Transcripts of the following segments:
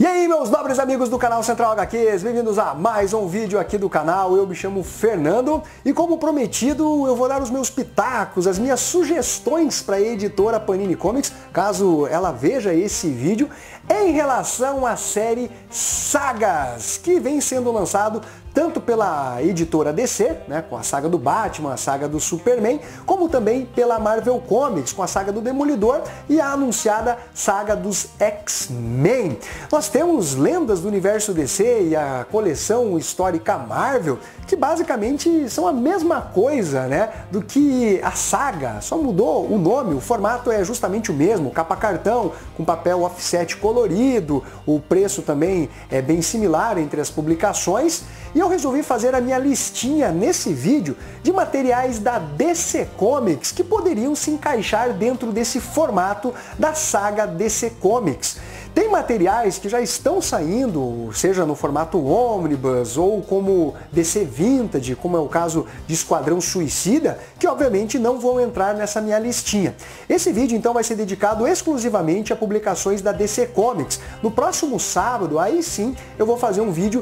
E aí, meus nobres amigos do canal Central HQs, bem-vindos a mais um vídeo aqui do canal. Eu me chamo Fernando e, como prometido, eu vou dar os meus pitacos, as minhas sugestões para a editora Panini Comics, caso ela veja esse vídeo, em relação à série Sagas, que vem sendo lançado tanto pela editora DC, né, com a saga do Batman, a saga do Superman, como também pela Marvel Comics, com a saga do Demolidor e a anunciada saga dos X-Men. Nós temos lendas do universo DC e a coleção histórica Marvel, que basicamente são a mesma coisa, né, do que a saga, só mudou o nome, o formato é justamente o mesmo, capa cartão, com papel offset colorido, o preço também é bem similar entre as publicações, e eu resolvi fazer a minha listinha nesse vídeo de materiais da DC Comics que poderiam se encaixar dentro desse formato da saga DC Comics. Tem materiais que já estão saindo, seja no formato Omnibus ou como DC Vintage, como é o caso de Esquadrão Suicida, que obviamente não vão entrar nessa minha listinha. Esse vídeo então vai ser dedicado exclusivamente a publicações da DC Comics. No próximo sábado, aí sim, eu vou fazer um vídeo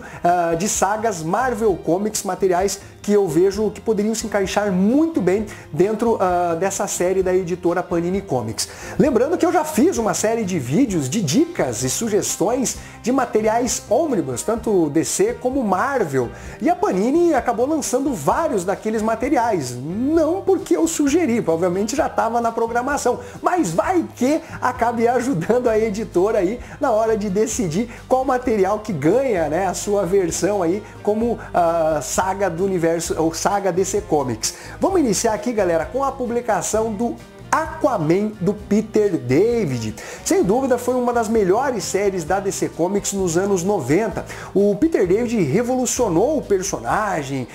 de sagas Marvel Comics, materiais que eu vejo que poderiam se encaixar muito bem dentro dessa série da editora Panini Comics. Lembrando que eu já fiz uma série de vídeos de dicas e sugestões de materiais Omnibus, tanto DC como Marvel, e a Panini acabou lançando vários daqueles materiais, não porque eu sugeri, obviamente já estava na programação, mas vai que acabe ajudando a editora aí na hora de decidir qual material que ganha, né, a sua versão aí como saga do universo, ou saga DC Comics. Vamos iniciar aqui, galera, com a publicação do Aquaman do Peter David. Sem dúvida foi uma das melhores séries da DC Comics nos anos 90. O Peter David revolucionou o personagem,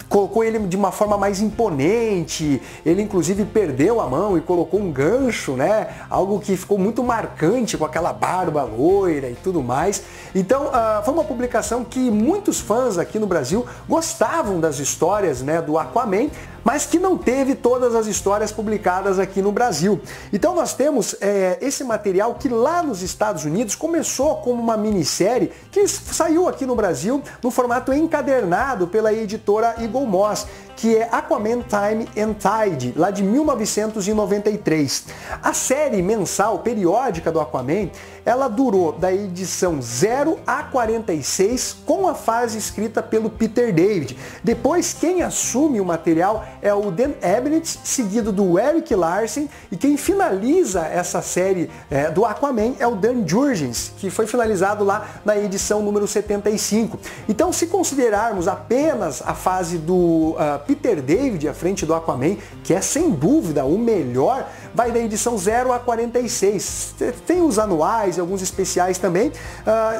colocou ele de uma forma mais imponente, ele inclusive perdeu a mão e colocou um gancho, né? Algo que ficou muito marcante com aquela barba loira e tudo mais. Então foi uma publicação que muitos fãs aqui no Brasil gostavam das histórias, né, do Aquaman, mas que não teve todas as histórias publicadas aqui no Brasil. Então nós temos esse material que lá nos Estados Unidos começou como uma minissérie que saiu aqui no Brasil no formato encadernado pela editora Eagle Moss, que é Aquaman Time and Tide, lá de 1993. A série mensal periódica do Aquaman, ela durou da edição 0 a 46 com a fase escrita pelo Peter David. Depois quem assume o material é o Dan Abnett, seguido do Erik Larsen, e quem finaliza essa série do Aquaman é o Dan Jurgens, que foi finalizado lá na edição número 75. Então, se considerarmos apenas a fase do Peter David à frente do Aquaman, que é sem dúvida o melhor, vai da edição 0 a 46. Tem os anuais e alguns especiais também.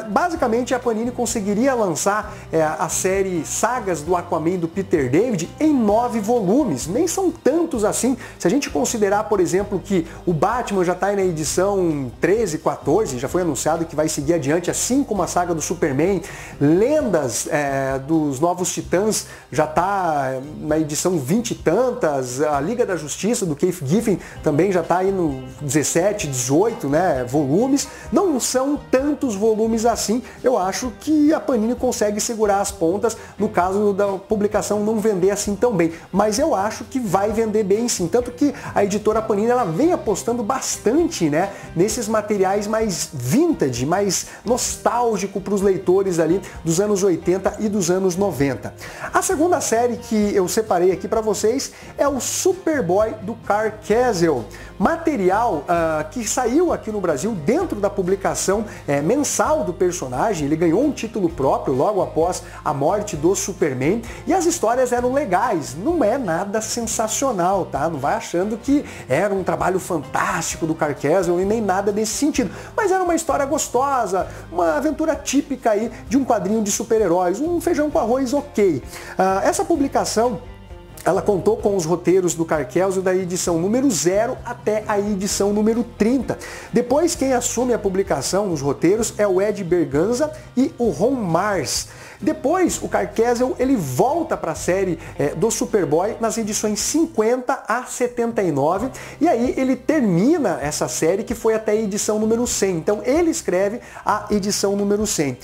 Basicamente a Panini conseguiria lançar a série Sagas do Aquaman do Peter David em 9 volumes. Nem são tantos assim. Se a gente considerar, por exemplo, que o Batman já está na edição 13, 14, já foi anunciado que vai seguir adiante, assim como a saga do Superman, Lendas dos Novos Titãs já está na edição 20 e tantas, a Liga da Justiça do Keith Giffen também já está aí no 17, 18, né, volumes. Não são tantos volumes assim. Eu acho que a Panini consegue segurar as pontas no caso da publicação não vender assim tão bem. Mas eu acho que vai vender bem sim. Tanto que a editora Panini ela vem apostando bastante, né, nesses materiais mais vintage, mais nostálgico para os leitores ali dos anos 80 e dos anos 90. A segunda série que eu separei aqui para vocês é o Superboy do Carl Kesel. Material que saiu aqui no Brasil dentro da publicação mensal do personagem. Ele ganhou um título próprio logo após a morte do Superman e as histórias eram legais, não é nada sensacional, tá? Não vai achando que era um trabalho fantástico do Carl Kesel e nem nada desse sentido, mas era uma história gostosa, uma aventura típica aí de um quadrinho de super-heróis, um feijão com arroz ok. Essa publicação Ela contou com os roteiros do Karl Kesel da edição número 0 até a edição número 30. Depois, quem assume a publicação, os roteiros, é o Ed Berganza e o Ron Marz. Depois, o Karl Kesel, ele volta para a série do Superboy nas edições 50 a 79, e aí ele termina essa série que foi até a edição número 100. Então, ele escreve a edição número 100.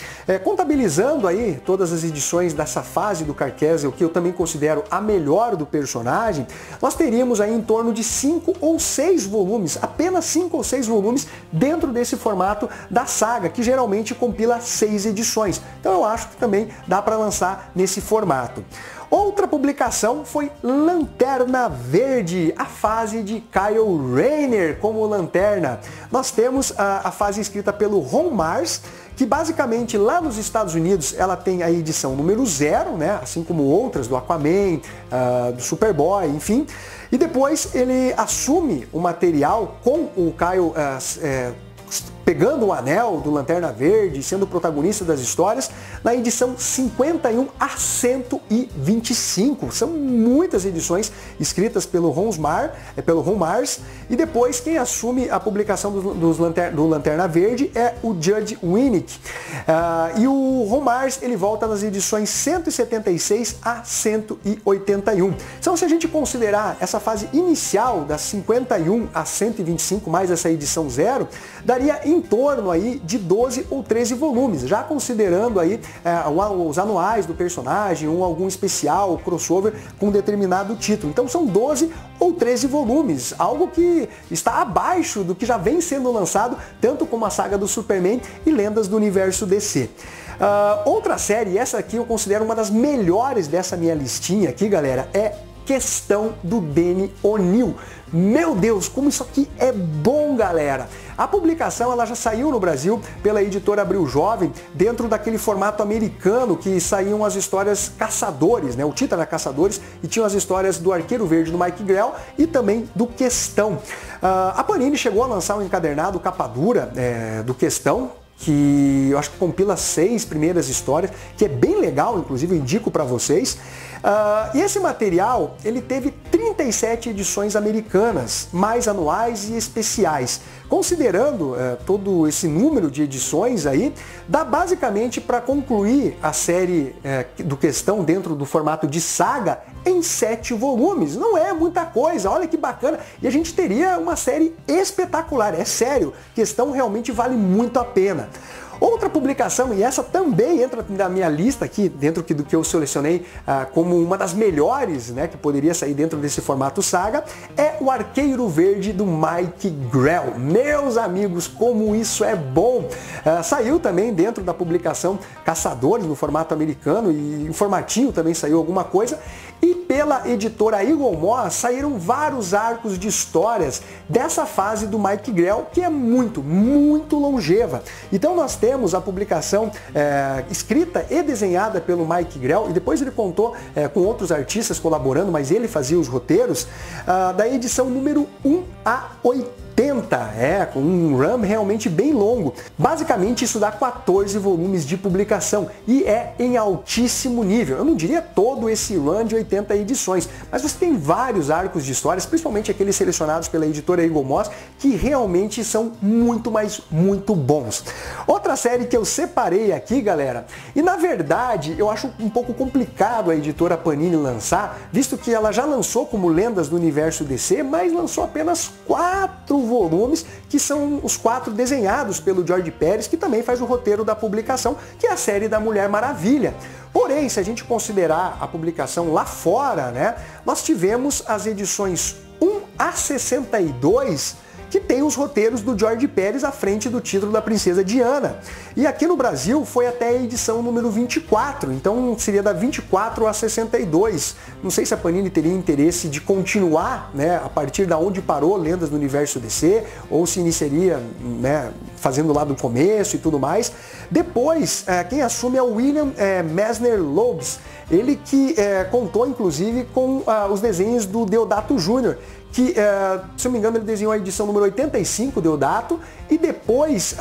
Contabilizando aí todas as edições dessa fase do Karl Kesel, que eu também considero a melhor do personagem, nós teríamos aí em torno de 5 ou 6 volumes, apenas 5 ou 6 volumes dentro desse formato da saga, que geralmente compila 6 edições. Então, eu acho que também dá para lançar nesse formato. Outra publicação foi Lanterna Verde, a fase de Kyle Rayner como Lanterna. Nós temos a fase escrita pelo Ron Marz, que basicamente lá nos Estados Unidos ela tem a edição número 0, né? Assim como outras do Aquaman, do Superboy, enfim. E depois ele assume o material com o Kyle pegando o anel do Lanterna Verde, sendo o protagonista das histórias, na edição 51 a 125. São muitas edições escritas pelo Ron Marz, e depois quem assume a publicação do Lanterna Verde é o Judd Winick. E o Ron Marz, ele volta nas edições 176 a 181. Então, se a gente considerar essa fase inicial, das 51 a 125, mais essa edição 0, daria em torno aí de 12 ou 13 volumes, já considerando aí os anuais do personagem, ou algum especial, crossover com determinado título. Então são 12 ou 13 volumes, algo que está abaixo do que já vem sendo lançado, tanto como a saga do Superman e lendas do universo DC. Outra série, essa aqui eu considero uma das melhores dessa minha listinha aqui, galera, é Questão do Denny O'Neil. Meu Deus, como isso aqui é bom, galera! A publicação ela já saiu no Brasil pela editora Abril Jovem, dentro daquele formato americano que saíam as histórias Caçadores, né? O título era Caçadores e tinham as histórias do Arqueiro Verde do Mike Grell e também do Questão. A Panini chegou a lançar um encadernado capa dura do Questão, que eu acho que compila 6 primeiras histórias, que é bem legal, inclusive eu indico para vocês. E esse material, ele teve 37 edições americanas, mais anuais e especiais. Considerando todo esse número de edições aí, dá basicamente para concluir a série do Questão dentro do formato de saga em 7 volumes. Não é muita coisa, olha que bacana. E a gente teria uma série espetacular, é sério. Questão realmente vale muito a pena. Outra publicação, e essa também entra na minha lista aqui, dentro do que eu selecionei como uma das melhores, né, que poderia sair dentro desse formato saga, é o Arqueiro Verde do Mike Grell. Meus amigos, como isso é bom! Saiu também dentro da publicação Caçadores, no formato americano, e em formatinho também saiu alguma coisa. E pela editora Eagle Moss saíram vários arcos de histórias dessa fase do Mike Grell, que é muito, muito longeva. Então nós temos a publicação escrita e desenhada pelo Mike Grell, e depois ele contou com outros artistas colaborando, mas ele fazia os roteiros, da edição número 1 a 80. Com um run realmente bem longo. Basicamente isso dá 14 volumes de publicação e é em altíssimo nível. Eu não diria todo esse run de 80 edições, mas você tem vários arcos de histórias, principalmente aqueles selecionados pela editora Eagle Moss, que realmente são muito, mas muito bons. Outra série que eu separei aqui, galera, e na verdade eu acho um pouco complicado a editora Panini lançar, visto que ela já lançou como Lendas do Universo DC, mas lançou apenas 4 volumes, que são os 4 desenhados pelo George Pérez, que também faz o roteiro da publicação, que é a série da Mulher Maravilha. Porém, se a gente considerar a publicação lá fora, né, nós tivemos as edições 1 a 62, que tem os roteiros do George Pérez à frente do título da Princesa Diana. E aqui no Brasil foi até a edição número 24, então seria da 24 a 62. Não sei se a Panini teria interesse de continuar, né, a partir da onde parou Lendas do Universo DC, ou se iniciaria, né, fazendo lá do começo e tudo mais. Depois, quem assume é o William Messner Loebs, ele que contou inclusive com os desenhos do Deodato Jr., que, se eu não me engano, ele desenhou a edição número 85, Deodato, e depois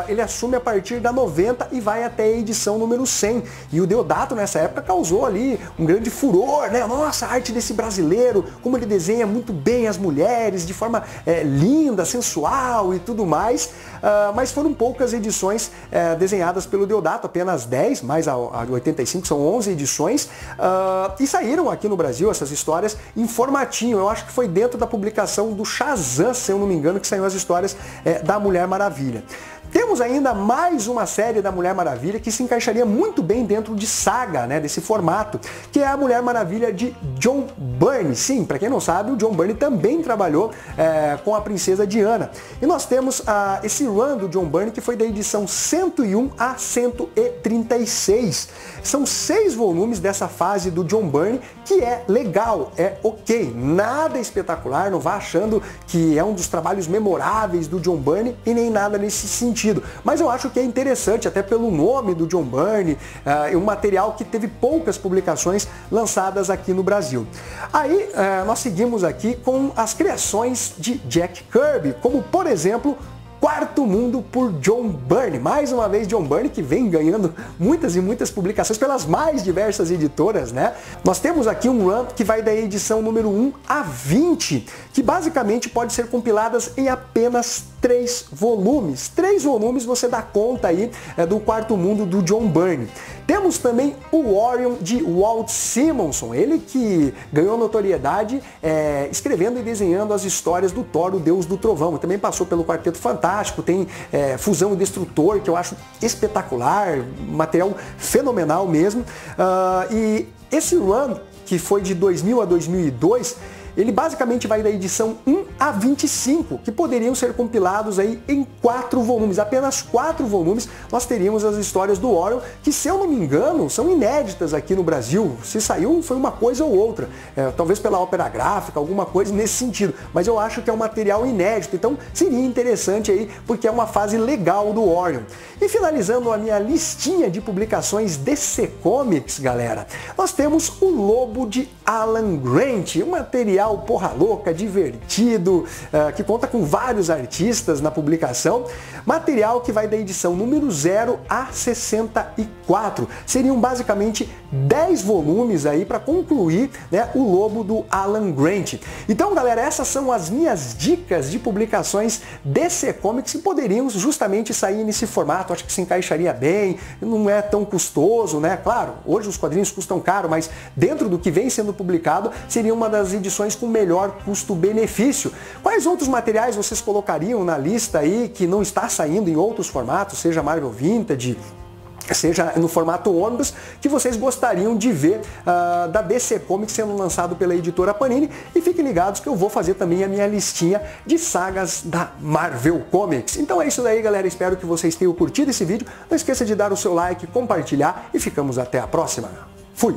ele assume a partir da 90 e vai até a edição número 100. E o Deodato nessa época causou ali um grande furor, né? Nossa, a arte desse brasileiro, como ele desenha muito bem as mulheres, de forma linda, sensual e tudo mais. Mas foram poucas edições desenhadas pelo Deodato, apenas 10, mais a 85, são 11 edições. E saíram aqui no Brasil essas histórias em formatinho. Eu acho que foi dentro da publicação do Shazam, se eu não me engano, que saiu as histórias da Mulher Maravilha. Temos ainda mais uma série da Mulher Maravilha que se encaixaria muito bem dentro de saga, né, desse formato, que é a Mulher Maravilha de John Byrne. Sim, para quem não sabe, o John Byrne também trabalhou com a Princesa Diana. E nós temos esse run do John Byrne que foi da edição 101 a 136. São 6 volumes dessa fase do John Byrne, que é legal, é ok, nada espetacular, não vá achando que é um dos trabalhos memoráveis do John Byrne e nem nada nesse sentido. Mas eu acho que é interessante, até pelo nome do John Byrne, um material que teve poucas publicações lançadas aqui no Brasil. Aí nós seguimos aqui com as criações de Jack Kirby, como por exemplo, Quarto Mundo por John Byrne. Mais uma vez John Byrne, que vem ganhando muitas e muitas publicações pelas mais diversas editoras, né? Nós temos aqui um run que vai da edição número 1 a 20, que basicamente pode ser compiladas em apenas 3 volumes. 3 volumes você dá conta aí do Quarto Mundo do John Byrne. Temos também o Orion de Walt Simonson, ele que ganhou notoriedade escrevendo e desenhando as histórias do Thor, o Deus do Trovão. Também passou pelo Quarteto Fantástico, tem Fusão e Destrutor, que eu acho espetacular, material fenomenal mesmo. E esse run, que foi de 2000 a 2002, ele basicamente vai da edição 1 a 25, que poderiam ser compilados aí em 4 volumes. Apenas 4 volumes nós teríamos as histórias do Orion, que, se eu não me engano, são inéditas aqui no Brasil. Se saiu, foi uma coisa ou outra. Talvez pela Ópera Gráfica, alguma coisa nesse sentido. Mas eu acho que é um material inédito, então seria interessante aí, porque é uma fase legal do Orion. E finalizando a minha listinha de publicações DC Comics, galera, nós temos o Lobo de Alan Grant, um material porra louca, divertido, que conta com vários artistas na publicação, material que vai da edição número 0 a 64. Seriam basicamente 10 volumes aí para concluir, né, o Lobo do Alan Grant. Então, galera, essas são as minhas dicas de publicações DC Comics que poderiam justamente sair nesse formato. Acho que se encaixaria bem, não é tão custoso, né? Claro, hoje os quadrinhos custam caro, mas dentro do que vem sendo publicado, seria uma das edições com melhor custo-benefício. Quais outros materiais vocês colocariam na lista aí que não está saindo em outros formatos, seja Marvel Vintage, seja no formato ônibus, que vocês gostariam de ver da DC Comics sendo lançado pela editora Panini? E fiquem ligados que eu vou fazer também a minha listinha de sagas da Marvel Comics. Então é isso daí, galera, espero que vocês tenham curtido esse vídeo. Não esqueça de dar o seu like, compartilhar e ficamos até a próxima. Fui!